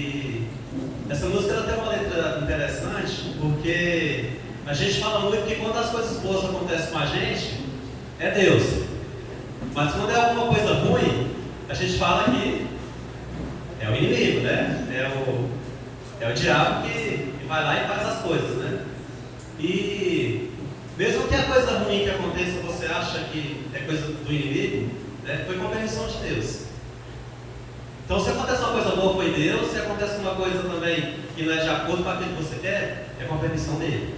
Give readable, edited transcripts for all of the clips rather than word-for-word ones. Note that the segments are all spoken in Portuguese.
E essa música ela tem uma letra interessante, porque a gente fala muito que quando as coisas boas acontecem com a gente, é Deus. Mas quando é alguma coisa ruim, a gente fala que é o inimigo, né? É o diabo que vai lá e faz as coisas, né? E mesmo que a coisa ruim que aconteça, você acha que é coisa do inimigo, né? Foi com a permissão de Deus. Então, se acontece uma coisa boa, foi Deus. Se acontece uma coisa também que não é de acordo com aquilo que você quer, é com a permissão dele.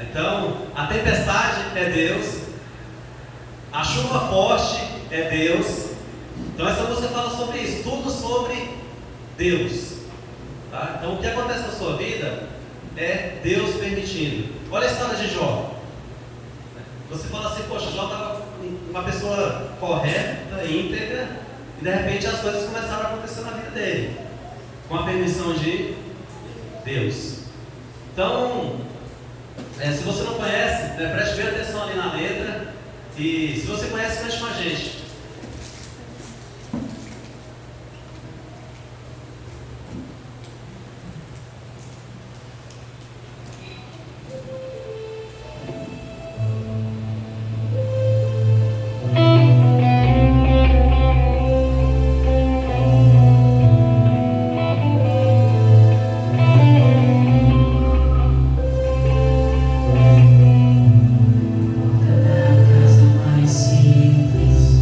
Então, a tempestade é Deus, a chuva forte é Deus. Então, essa música fala sobre isso, tudo sobre Deus. Tá? Então, o que acontece na sua vida é Deus permitindo. Olha a história de Jó. Você fala assim, poxa, Jó estava uma pessoa correta, íntegra, e de repente as coisas começaram a acontecer na vida dele, com a permissão de Deus. Então, se você não conhece, preste bem atenção ali na letra. E se você conhece, mexe com a gente. Cada casa mais simples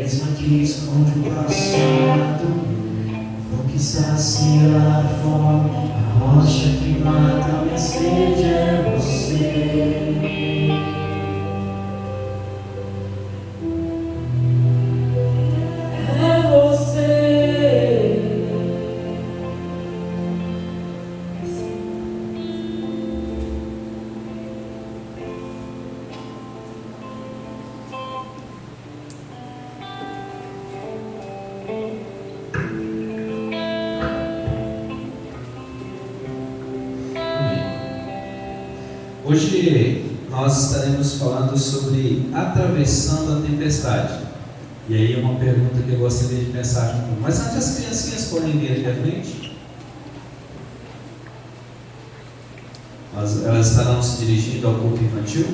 mesma que esconde o passado, o que sacia a fome, a rocha que mata a minha sede é você. Hoje nós estaremos falando sobre atravessando a tempestade. E aí uma pergunta que eu gostaria de pensar junto. Mas antes as criancinhas podem vir aqui à frente? Elas estarão se dirigindo ao culto infantil?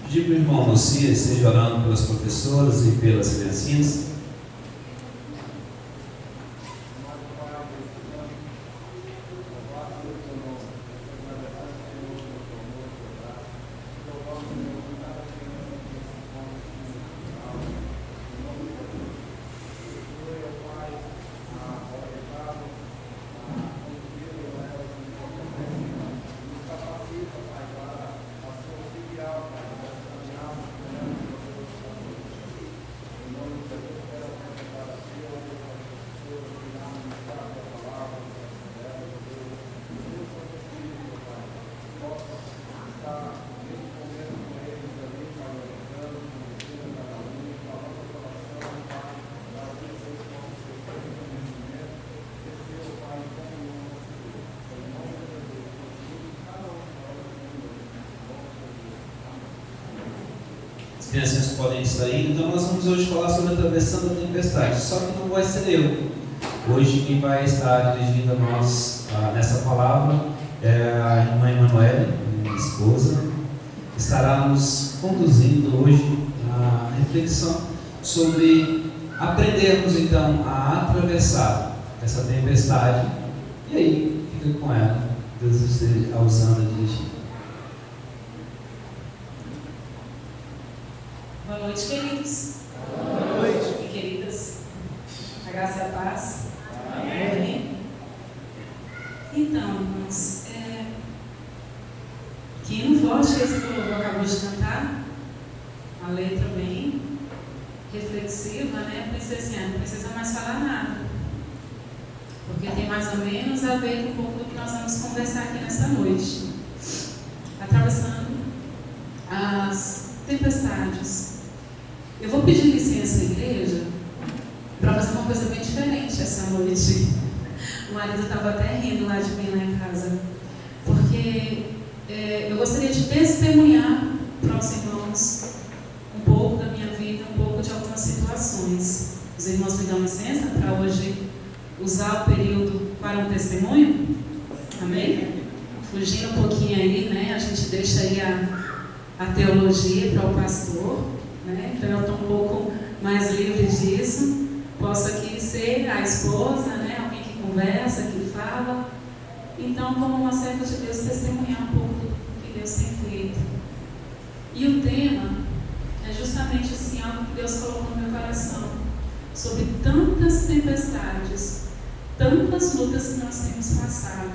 Pedir para o irmão Lucia esteja orando pelas professoras e pelas criancinhas. As crianças podem sair, então nós vamos hoje falar sobre atravessando a tempestade, só que não vai ser eu. Hoje quem vai estar dirigindo a nós nessa palavra é a irmã Emanuele, minha esposa, que estará nos conduzindo hoje a reflexão sobre aprendermos então a atravessar essa tempestade. E aí, fica com ela, Deus esteja a usando a dirigir. Boa noite, queridos. Boa noite. E queridas. A graça e a paz. Amém. Então, irmãos, que hino forte esse que eu acabou de cantar. A letra bem reflexiva, né? Pensei assim, não precisa mais falar nada. Porque tem mais ou menos a ver com um pouco do que nós vamos conversar aqui nessa noite. Atravessando as tempestades. Eu vou pedir licença à igreja para fazer uma coisa bem diferente essa noite. O marido estava até rindo lá de mim lá em casa, porque eu gostaria de testemunhar para os irmãos um pouco da minha vida, um pouco de algumas situações. Os irmãos me dão licença para hoje usar o período para um testemunho? Amém? Fugindo um pouquinho aí, né? A gente deixa aí a teologia para o pastor, né? Então eu estou um pouco mais livre disso. Posso aqui ser a esposa, né? Alguém que conversa, que fala. Então, como uma serva de Deus, testemunhar um pouco do que Deus tem feito. E o tema é justamente assim, algo que Deus colocou no meu coração, sobre tantas tempestades, tantas lutas que nós temos passado.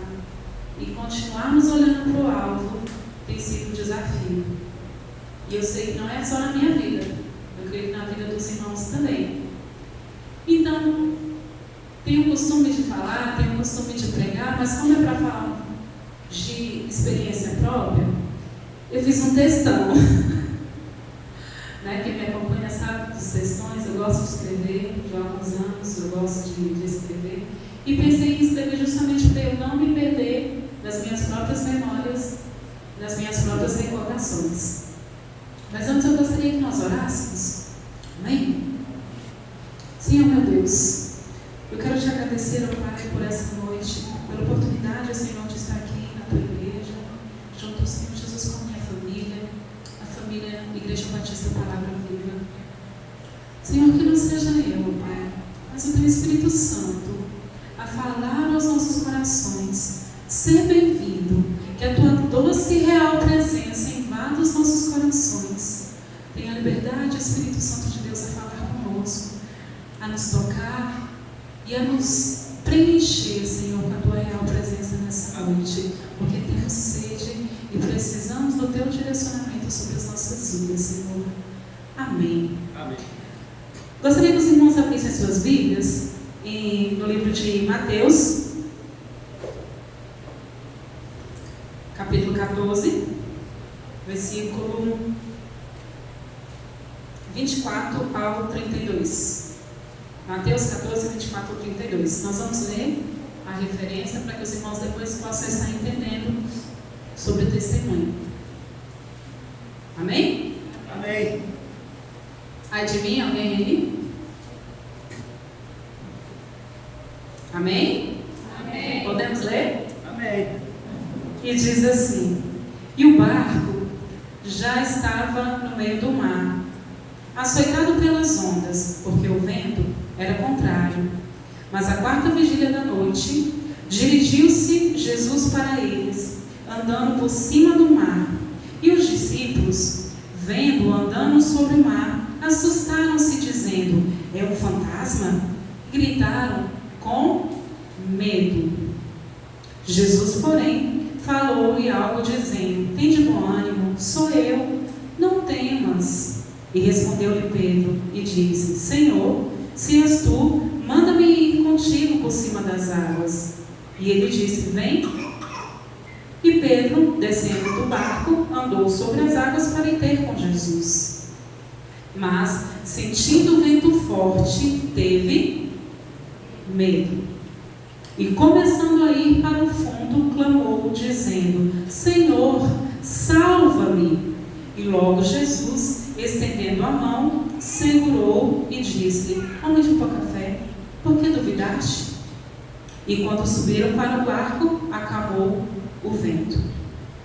E continuarmos olhando para o alvo tem sido um desafio. E eu sei que não é só na minha vida, eu creio que na vida dos irmãos também. Então, tenho o costume de falar, tenho o costume de pregar, mas como é para falar de experiência própria, eu fiz um textão. Né? Quem me acompanha sabe dos textões, eu gosto de escrever, já há alguns anos eu gosto de escrever. E pensei em escrever justamente para eu não me perder das minhas próprias memórias, das minhas próprias recordações. Mas antes eu gostaria que nós orássemos. Amém? Senhor meu Deus, eu quero te agradecer, ó Pai, por essa noite, pela oportunidade, Senhor, de estar aqui na tua igreja, junto ao Senhor Jesus com a minha família, a família Igreja ti essa palavra viva. Senhor, que não seja eu, Pai, mas o Teu Espírito Santo a falar aos nossos corações. Ser bem-vindo, que a Tua doce e real presença invada os nossos corações. Tenha liberdade, Espírito Santo de Deus, a falar conosco, a nos tocar e a nos preencher, Senhor, com a Tua real presença nessa noite, porque temos sede e precisamos do Teu direcionamento sobre as nossas vidas, Senhor. Amém. Amém. Gostaria que os irmãos abrissem suas Bíblias no livro de Mateus, capítulo 14, versículo 24 ao 32. Mateus 14, 24 ao 32. Nós vamos ler a referência para que os irmãos depois possam estar entendendo sobre o testemunho. Amém? Amém. Ai de mim, alguém aí? Amém? Amém. Podemos ler? Amém. E diz assim: e o barco já estava no meio do mar, açoitado pelas ondas, porque o vento era contrário. Mas à quarta vigília da noite, dirigiu-se Jesus para eles, andando por cima do mar. E os discípulos, vendo-o andando sobre o mar, assustaram-se, dizendo: é um fantasma? E gritaram com medo. Jesus, porém, falou-lhe algo, dizendo: tem de bom ânimo, sou eu, não temas. E respondeu-lhe Pedro e disse: Senhor, se és tu, manda-me ir contigo por cima das águas. E ele disse: vem. E Pedro, descendo do barco, andou sobre as águas para ir ter com Jesus. Mas, sentindo o vento forte, teve medo. E começando a ir para o fundo, clamou, dizendo: Senhor, salva-me. E logo Jesus, estendendo a mão, segurou e disse: homem de pouca fé, por que duvidaste? E quando subiram para o barco, acalmou o vento.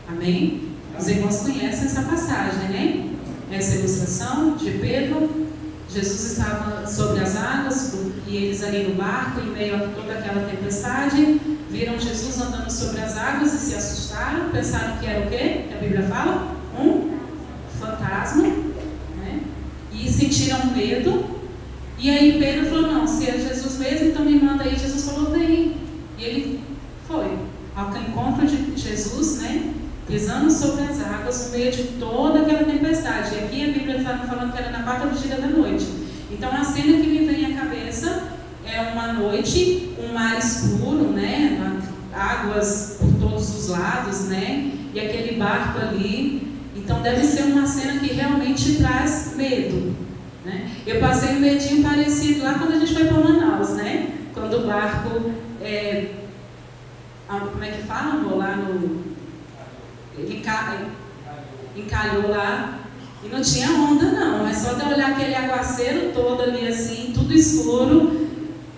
Amém? Os irmãos conhecem essa passagem, né? Essa ilustração de Pedro. Jesus estava sobre as águas e eles ali no barco, em meio a toda aquela tempestade, viram Jesus andando sobre as águas e se assustaram, pensaram que era o quê? Que a Bíblia fala? Um fantasma, né? E sentiram medo. E aí Pedro falou: não, se é Jesus mesmo, então me manda aí. Jesus falou: vem. E ele foi ao encontro de Jesus, né? Pisando sobre as águas, no meio de toda aquela tempestade. E aqui a Bíblia está falando que era na quarta vigília da noite. Então a cena que me vem à cabeça é uma noite, um mar escuro, né? Águas por todos os lados, né? E aquele barco ali. Então deve ser uma cena que realmente traz medo, né? Eu passei um medinho parecido lá quando a gente foi para Manaus, né? Quando o barco, como é que fala, amor? Lá no... Ele encalhou lá e não tinha onda não, mas só de olhar aquele aguaceiro todo ali assim, tudo escuro,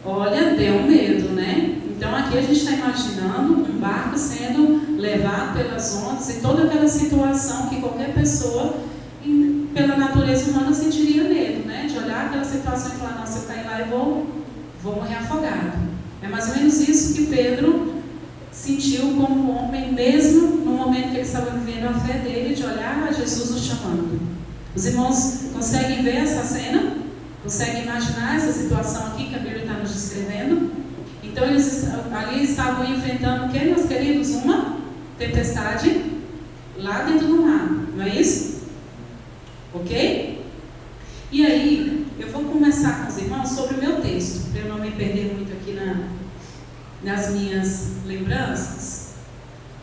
olha, deu medo, né? Então aqui a gente está imaginando um barco sendo levado pelas ondas e toda aquela situação que qualquer pessoa, pela natureza humana, sentiria medo, né? De olhar aquela situação e falar: nossa, eu caí lá e vou morrer afogado. É mais ou menos isso que Pedro sentiu como homem, mesmo no momento que ele estava vivendo a fé dele, de olhar a Jesus o chamando. Os irmãos conseguem ver essa cena? Conseguem imaginar essa situação aqui que a Bíblia está nos descrevendo? Então eles ali estavam enfrentando o que, meus queridos? Uma tempestade lá dentro do mar, não é isso? Ok? E aí, eu vou começar com os irmãos sobre o meu texto, para eu não me perder muito aqui nas minhas lembranças.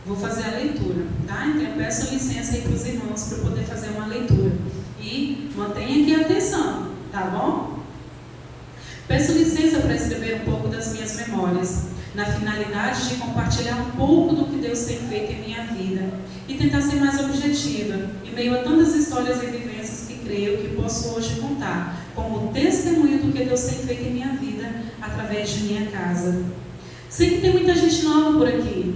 Vou fazer a leitura, tá? Então eu peço licença aí para os irmãos para eu poder fazer uma leitura. E mantenha aqui a atenção, tá bom? Peço licença para escrever um pouco das minhas memórias, na finalidade de compartilhar um pouco do que Deus tem feito em minha vida e tentar ser mais objetiva, em meio a tantas histórias e vivências que creio que posso hoje contar, como testemunho do que Deus tem feito em minha vida através de minha casa. Sei que tem muita gente nova por aqui,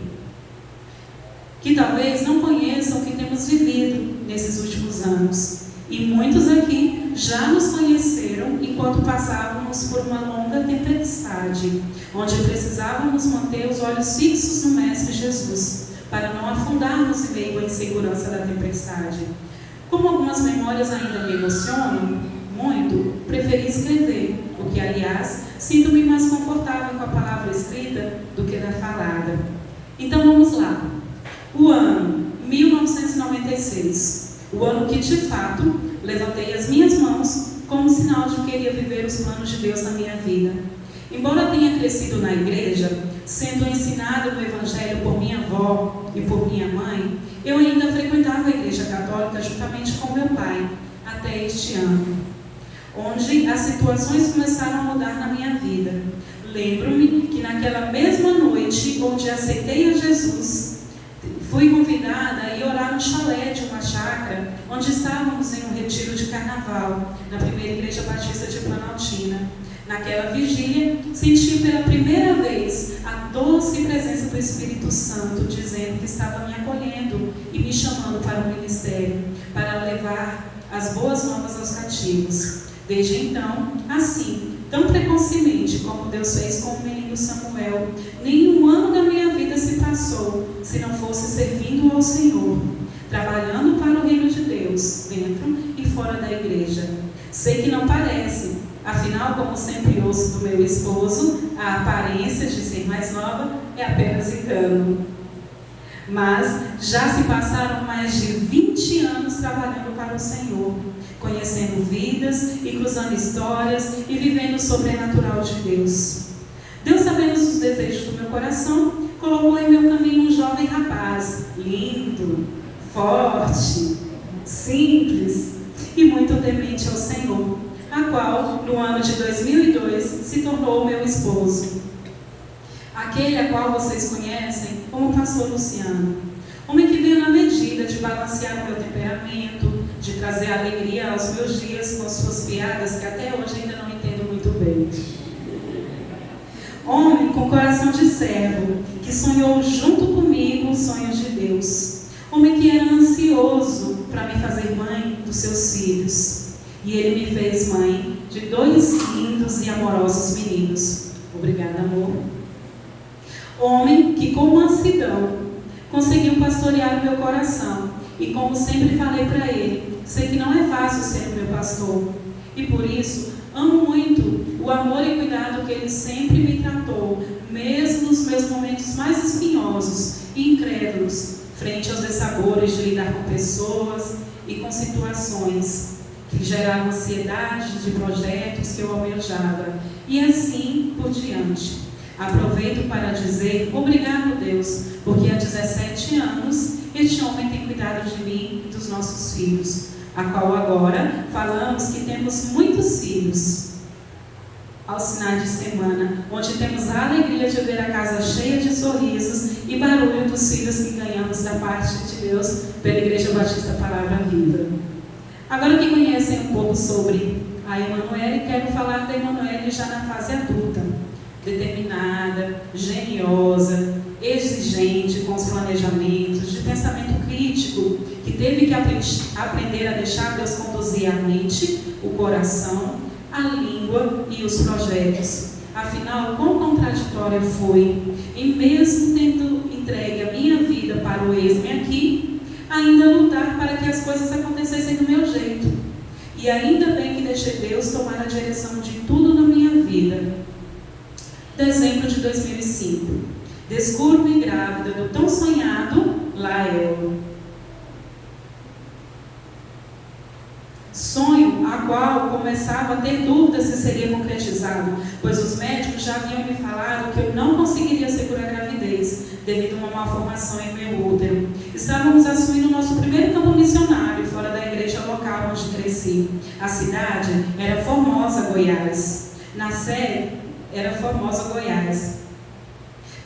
que talvez não conheçam o que temos vivido nesses últimos anos. E muitos aqui já nos conheceram enquanto passávamos por uma longa tempestade, onde precisávamos manter os olhos fixos no Mestre Jesus, para não afundarmos em meio à insegurança da tempestade. Como algumas memórias ainda me emocionam muito, preferi escrever, porque, aliás, sinto-me mais confortável com a palavra escrita do que da falada. Então vamos lá. O ano 1996, o ano que, de fato, levantei as minhas mãos como sinal de que queria viver os planos de Deus na minha vida. Embora tenha crescido na igreja, sendo ensinado no Evangelho por minha avó e por minha mãe, eu ainda frequentava a igreja católica juntamente com meu pai, até este ano, onde as situações começaram a mudar na minha vida. Lembro-me que naquela mesma noite, onde aceitei a Jesus, fui convidada a ir orar no chalé de uma chácara, onde estávamos em um retiro de carnaval, na primeira igreja batista de Planaltina. Naquela vigília, senti pela primeira vez a doce presença do Espírito Santo, dizendo que estava me acolhendo e me chamando para o ministério, para levar as boas novas aos cativos. Desde então, assim, tão precocemente como Deus fez com o menino Samuel, nenhum ano da minha vida se passou se não fosse servindo ao Senhor, trabalhando para o reino de Deus, dentro e fora da igreja. Sei que não parece, afinal, como sempre ouço do meu esposo, a aparência de ser mais nova é apenas engano. Mas já se passaram mais de 20 anos trabalhando para o Senhor, conhecendo vidas e cruzando histórias e vivendo o sobrenatural de Deus. Deus, sabendo os desejos do meu coração, colocou em meu caminho um jovem rapaz, lindo, forte, simples e muito temente ao Senhor, a qual, no ano de 2002, se tornou meu esposo. Aquele a qual vocês conhecem como pastor Luciano. Homem que veio na medida de balancear o meu temperamento, de trazer alegria aos meus dias com suas piadas que até hoje ainda não entendo muito bem. Homem com coração de servo, que sonhou junto comigo os sonhos de Deus. Homem que era ansioso para me fazer mãe dos seus filhos. E ele me fez mãe de 2 lindos e amorosos meninos. Obrigada, amor. Homem que, com mansidão, conseguiu pastorear o meu coração. E como sempre falei para ele, sei que não é fácil ser o meu pastor. E por isso, amo muito o amor e cuidado que ele sempre me tratou, mesmo nos meus momentos mais espinhosos e incrédulos, frente aos dessabores de lidar com pessoas e com situações que geravam ansiedade de projetos que eu almejava. E assim por diante. Aproveito para dizer obrigado, Deus, porque há 17 anos este homem tem cuidado de mim e dos nossos filhos, a qual agora falamos que temos muitos filhos aos finais de semana, onde temos a alegria de ver a casa cheia de sorrisos e barulho dos filhos que ganhamos da parte de Deus pela Igreja Batista Palavra Viva. Agora que conhecem um pouco sobre a Emanuele, quero falar da Emanuele já na fase adulta. Determinada, geniosa, exigente com os planejamentos, de pensamento crítico, que teve que aprender a deixar Deus conduzir a mente, o coração, a língua e os projetos. Afinal, quão contraditória foi, em mesmo tendo entregue a minha vida para o ex-me aqui, ainda lutar para que as coisas acontecessem do meu jeito. E ainda bem que deixei Deus tomar a direção de tudo na minha vida. Dezembro de 2005. Descubro-me grávida do tão sonhado Lael. Sonho a qual começava a ter dúvidas se seria concretizado, pois os médicos já haviam me falado que eu não conseguiria segurar a gravidez, devido a uma malformação em meu útero. Estávamos assumindo nosso primeiro campo missionário, fora da igreja local onde cresci. A cidade era Formosa, Goiás. Na sede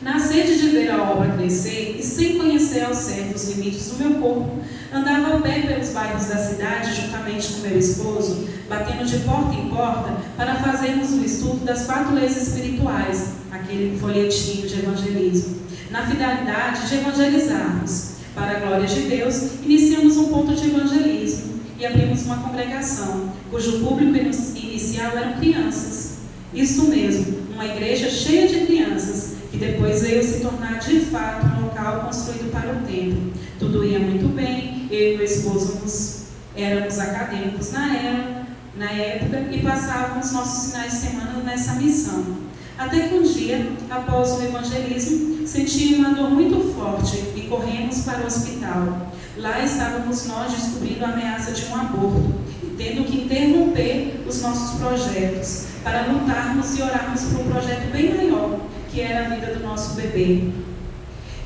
Na sede de ver a obra crescer e sem conhecer ao certo os limites do meu corpo, andava a pé pelos bairros da cidade juntamente com meu esposo, batendo de porta em porta para fazermos o estudo das 4 leis espirituais, aquele folhetinho de evangelismo, na finalidade de evangelizarmos. Para a glória de Deus, iniciamos um ponto de evangelismo e e abrimos uma congregação, cujo público inicial eram crianças. Isso mesmo, uma igreja cheia de crianças, que depois veio se tornar de fato um local construído para o templo. Tudo ia muito bem, eu e meu esposo éramos acadêmicos na época e passávamos nossos finais de semana nessa missão. Até que um dia, após o evangelismo, senti uma dor muito forte e corremos para o hospital. Lá estávamos nós descobrindo a ameaça de um aborto e tendo que interromper os nossos projetos para lutarmos e orarmos por um projeto bem maior, que era a vida do nosso bebê.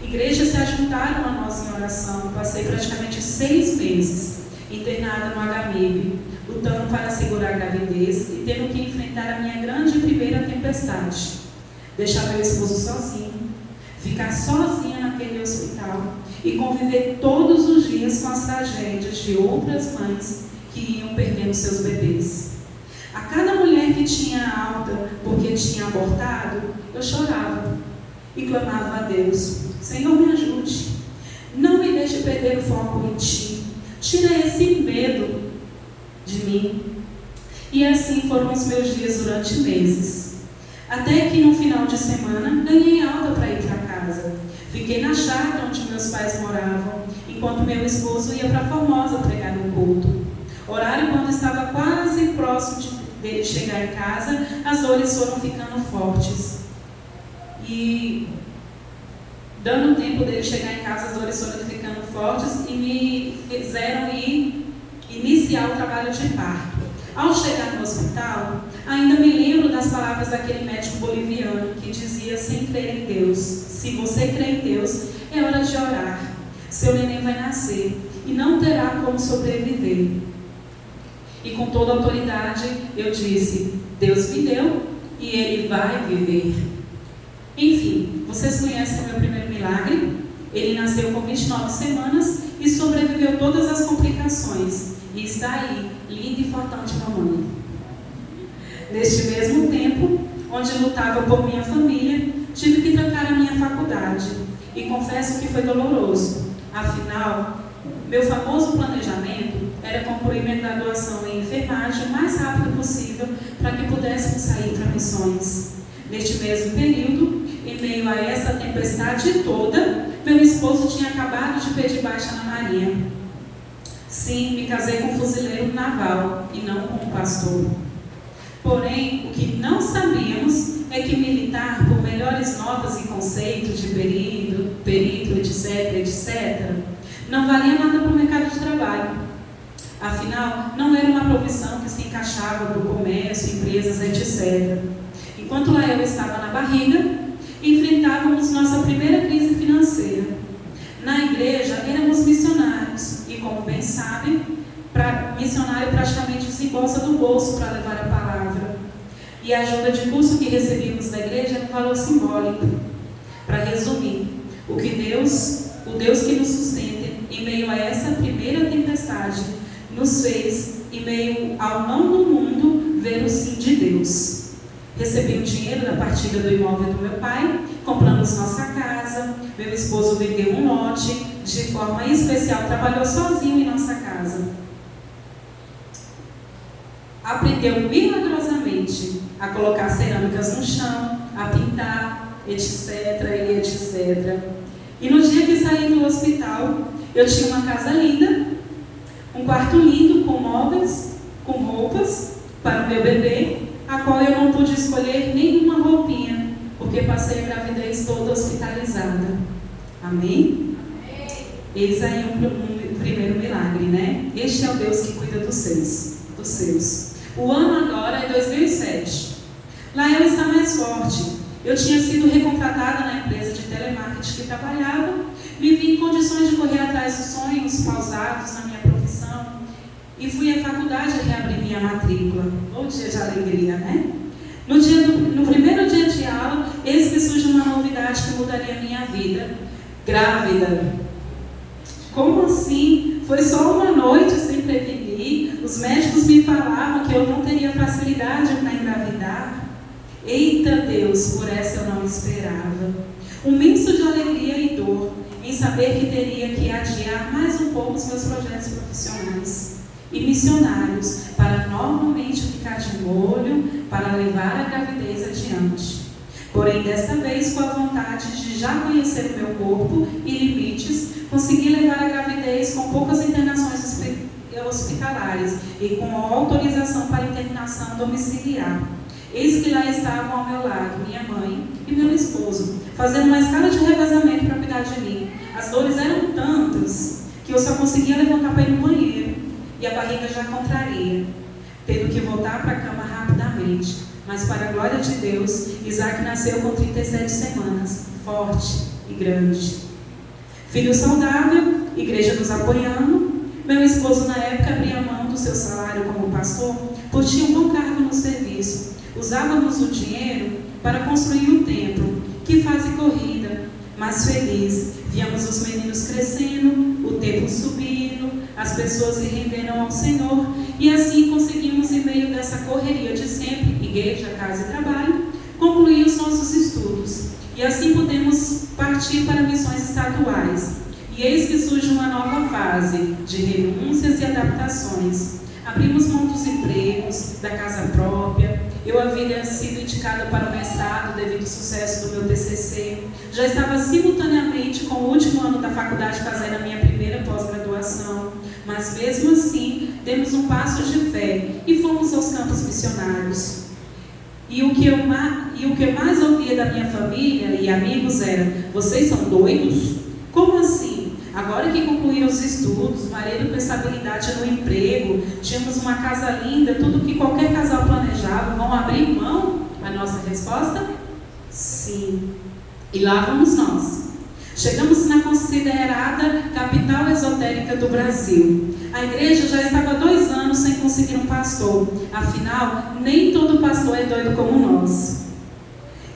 Igrejas se ajuntaram a nós em oração. Passei praticamente 6 meses internada no HMIB, lutando para segurar a gravidez e tendo que enfrentar a minha grande primeira tempestade. Deixar meu esposo sozinho, ficar sozinha naquele hospital e conviver todos os dias com as tragédias de outras mães que iam perdendo seus bebês. A cada mulher que tinha alta porque tinha abortado, eu chorava e clamava a Deus: Senhor, me ajude, não me deixe perder o foco em Ti, tira esse medo de mim. E assim foram os meus dias durante meses. Até que no final de semana ganhei alta para ir para casa. Fiquei na chácara onde meus pais moravam, enquanto meu esposo ia para Formosa pregar no culto. Horário quando estava quase próximo dele chegar em casa, as dores foram ficando fortes. E dando tempo dele chegar em casa, as dores foram ficando fortes e me fizeram iniciar o trabalho de parto. Ao chegar no hospital, ainda me lembro das palavras daquele médico boliviano que dizia, sem crer em Deus: se você crê em Deus, é hora de orar. Seu neném vai nascer e não terá como sobreviver. E com toda a autoridade eu disse: Deus me deu e Ele vai viver. Enfim, vocês conhecem o meu primeiro milagre? Ele nasceu com 29 semanas e sobreviveu todas as complicações. E está aí, linda e fortão de mamãe. Neste mesmo tempo, onde lutava por minha família, tive que trancar a minha faculdade. E confesso que foi doloroso. Afinal, meu famoso planejamento era concluir minha graduação em enfermagem o mais rápido possível para que pudéssemos sair para missões. Neste mesmo período, em meio a essa tempestade toda, meu esposo tinha acabado de pedir baixa na Marinha. Sim, me casei com um fuzileiro naval e não com um pastor. Porém, o que não sabíamos é que militar, por melhores notas e conceitos de perito, etc., não valia nada para o mercado de trabalho. Afinal, não era uma profissão que se encaixava para o comércio, empresas, etc. Enquanto lá eu estava na barriga, enfrentávamos nossa primeira crise financeira. Na igreja, éramos missionários e, como bem sabem, missionário praticamente desembolsa do bolso para levar a palavra. E a ajuda de curso que recebíamos da igreja era um valor simbólico. Para resumir, o Deus que nos sustenta em meio a essa primeira tempestade, nos fez, em meio ao não do mundo, ver o sim de Deus. Recebi o dinheiro da partida do imóvel do meu pai, compramos nossa casa, meu esposo vendeu um lote, de forma especial trabalhou sozinho em nossa casa. Aprendeu milagrosamente a colocar cerâmicas no chão, a pintar, etc. e etc. E no dia que saí do hospital, eu tinha uma casa linda, um quarto lindo com móveis, com roupas para o meu bebê, a qual eu não pude escolher nenhuma roupinha, porque passei a gravidez toda hospitalizada. Amém? Eis aí um primeiro milagre, né? Este é o Deus que cuida dos seus. O ano agora é 2007. Lá eu estava mais forte. Eu tinha sido recontratada na empresa de telemarketing que trabalhava, me vi em condições de correr atrás dos sonhos pausados na minha profissão e fui à faculdade reabrir minha matrícula. Bom dia de alegria, né? No primeiro dia de aula, eis que surge uma novidade que mudaria a minha vida. Grávida. Como assim? Foi só uma noite sem prevenir. Os médicos me falavam que eu não teria facilidade para engravidar. Eita Deus, por essa eu não esperava. Um misto de alegria e dor em saber que teria que adiar mais um pouco os meus projetos profissionais. e missionários para novamente ficar de molho para levar a gravidez adiante. Porém, desta vez, com a vontade de já conhecer o meu corpo e limites, consegui levar a gravidez com poucas internações hospitalares e com autorização para internação domiciliar. Eis que lá estavam ao meu lado minha mãe e meu esposo, fazendo uma escala de revezamento para cuidar de mim. As dores eram tantas que eu só conseguia levantar para ir no banheiro e a barriga já contraía, tendo que voltar para a cama rapidamente. Mas para a glória de Deus, Isaac nasceu com 37 semanas, forte e grande. Filho saudável, igreja nos apoiando. Meu esposo na época abria mão do seu salário como pastor, pois tinha um bom cargo no serviço. Usávamos o dinheiro para construir o templo. Que fase corrida, mas feliz. Víamos os meninos crescendo, o templo subindo, as pessoas se renderam ao Senhor, e assim conseguimos, em meio dessa correria de sempre, igreja, casa e trabalho, concluir os nossos estudos. E assim podemos partir para missões estaduais. E eis que surge uma nova fase de renúncias e adaptações. Abrimos mão dos empregos, da casa própria. Eu havia sido indicada para o mestrado devido ao sucesso do meu TCC. Já estava simultaneamente com o último ano da faculdade fazendo a minha primeira pós-graduação. Mas mesmo assim, demos um passo de fé e fomos aos campos missionários. E o que eu mais ouvia da minha família e amigos era: vocês são doidos? Como assim? Agora que concluíram os estudos, marido com estabilidade no emprego, tínhamos uma casa linda, tudo que qualquer casal planejava, vão abrir mão? A nossa resposta? Sim. E lá vamos nós. Chegamos na considerada capital esotérica do Brasil. A igreja já estava há 2 anos sem conseguir um pastor. Afinal, nem todo pastor é doido como nós.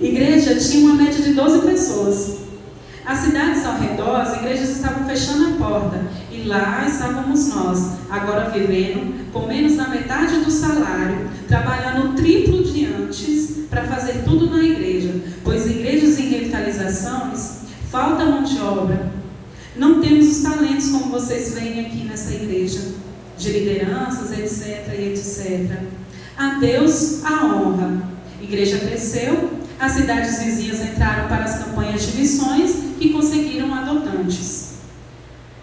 A igreja tinha uma média de 12 pessoas. As cidades ao redor, as igrejas estavam fechando a porta. E lá estávamos nós, agora vivendo com menos da metade do salário, trabalhando o triplo de antes para fazer tudo na igreja. Pois igrejas em revitalizações, falta mão de obra. Não temos os talentos como vocês veem aqui nessa igreja, de lideranças, etc, e etc. A Deus a honra. A igreja cresceu, as cidades vizinhas entraram para as campanhas de missões e conseguiram adotantes.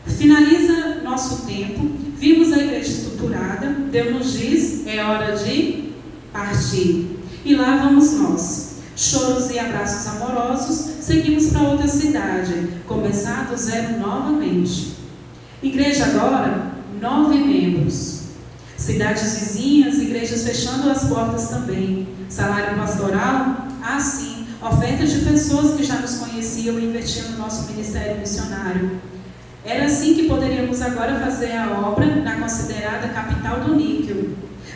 Finaliza nosso tempo, vimos a igreja estruturada, Deus nos diz, é hora de partir. E lá vamos nós. Choros e abraços amorosos, seguimos para outra cidade, começar do zero novamente. Igreja agora, 9 membros. Cidades vizinhas, igrejas fechando as portas também. Salário pastoral? Ah, sim. Ofertas de pessoas que já nos conheciam e investiam no nosso ministério missionário. Era assim que poderíamos agora fazer a obra na considerada capital do níquel,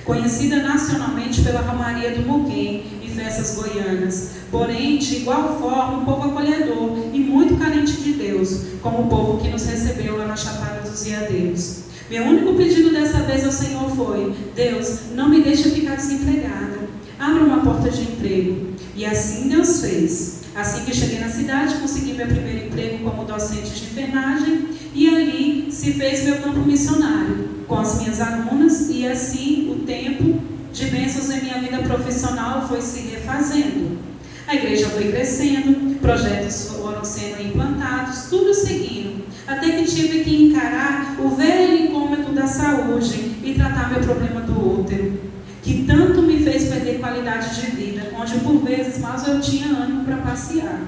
conhecida nacionalmente pela Romaria do Muquem e festas goianas, porém, de igual forma, um povo acolhedor e muito carente de Deus, como o povo que nos recebeu lá na Chapada dos Veadeiros. Meu único pedido dessa vez ao Senhor foi: Deus, não me deixe ficar desempregada, abra uma porta de emprego. E assim Deus fez. Assim que cheguei na cidade, consegui meu primeiro emprego como docente de enfermagem, e ali se fez meu campo missionário com as minhas alunas, e assim o tempo de bênçãos em minha vida profissional foi se refazendo. A igreja foi crescendo, projetos foram sendo implantados, tudo seguindo, até que tive que encarar o velho incômodo da saúde e tratar meu problema do útero, que tanto me fez perder qualidade de vida, onde por vezes mais eu tinha ânimo para passear.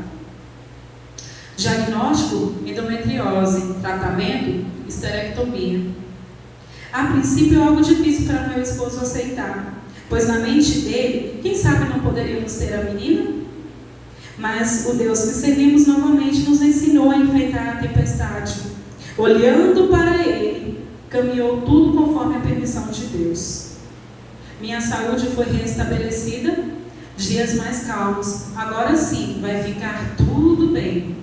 Diagnóstico: endometriose. Tratamento: esterectomia. A princípio, algo difícil para meu esposo aceitar, pois na mente dele, quem sabe não poderíamos ter a menina? Mas o Deus que servimos novamente nos ensinou a enfrentar a tempestade. Olhando para Ele, caminhou tudo conforme a permissão de Deus. Minha saúde foi restabelecida, dias mais calmos. Agora sim, vai ficar tudo bem.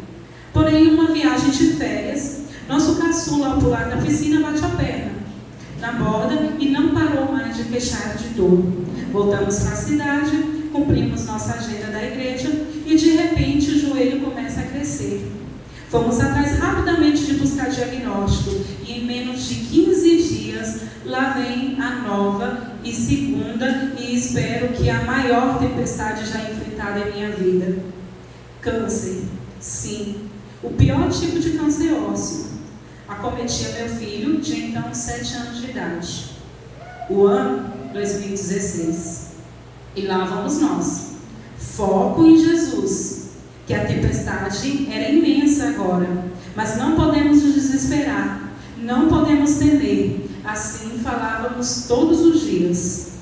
Porém, uma viagem de férias, nosso caçula ao pular da piscina bate a perna na borda e não parou mais de queixar de dor. Voltamos para a cidade, cumprimos nossa agenda da igreja e de repente o joelho começa a crescer. Fomos atrás rapidamente de buscar diagnóstico e em menos de 15 dias dias, lá vem a nova e segunda, e espero que a maior tempestade já enfrentada em minha vida. Câncer, sim, o pior tipo de câncer ósseo. Acometia meu filho, de então 7 anos de idade. O ano 2016. E lá vamos nós. Foco em Jesus, que a tempestade era imensa agora, mas não podemos nos desesperar, não podemos temer. Assim falávamos todos os dias.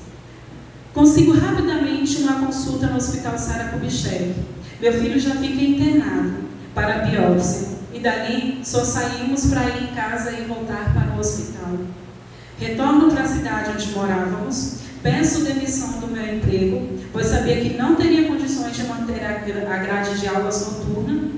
Consigo rapidamente uma consulta no Hospital Sara Kubitschek. Meu filho já fica internado para a biópsia, e dali só saímos para ir em casa e voltar para o hospital. Retorno para a cidade onde morávamos, peço demissão do meu emprego, pois sabia que não teria condições de manter a grade de aulas noturna.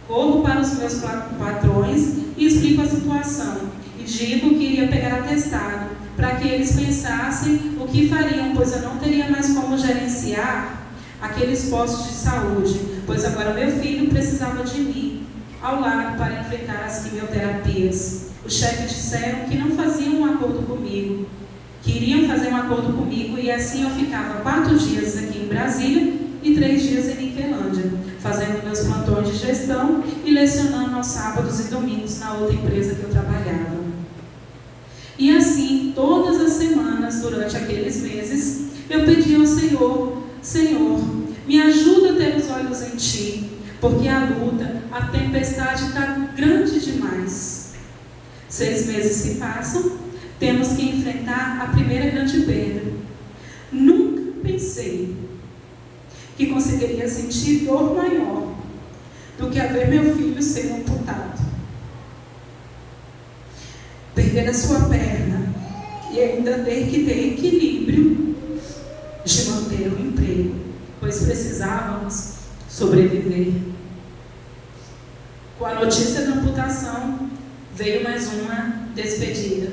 Corro para os meus patrões e explico a situação, e digo que iria pegar atestado, para que eles pensassem o que fariam, pois eu não teria mais como gerenciar aqueles postos de saúde, pois agora meu filho precisava de mim ao lado para enfrentar as quimioterapias. Os chefes disseram que não faziam um acordo comigo, que iriam fazer um acordo comigo, e assim eu ficava 4 dias aqui em Brasília e 3 dias em Niquelândia, fazendo meus plantões de gestão e lecionando aos sábados e domingos na outra empresa que eu trabalhava. E assim, todas as semanas, durante aqueles meses, eu pedi ao Senhor: Senhor, me ajuda a ter os olhos em Ti, porque a luta, a tempestade está grande demais. 6 meses se passam, temos que enfrentar a primeira grande perda. Nunca pensei que conseguiria sentir dor maior do que a ver meu filho sendo amputado. Perder a sua perna e ainda ter que ter equilíbrio de manter o emprego, pois precisávamos sobreviver. Com a notícia da amputação, veio mais uma despedida.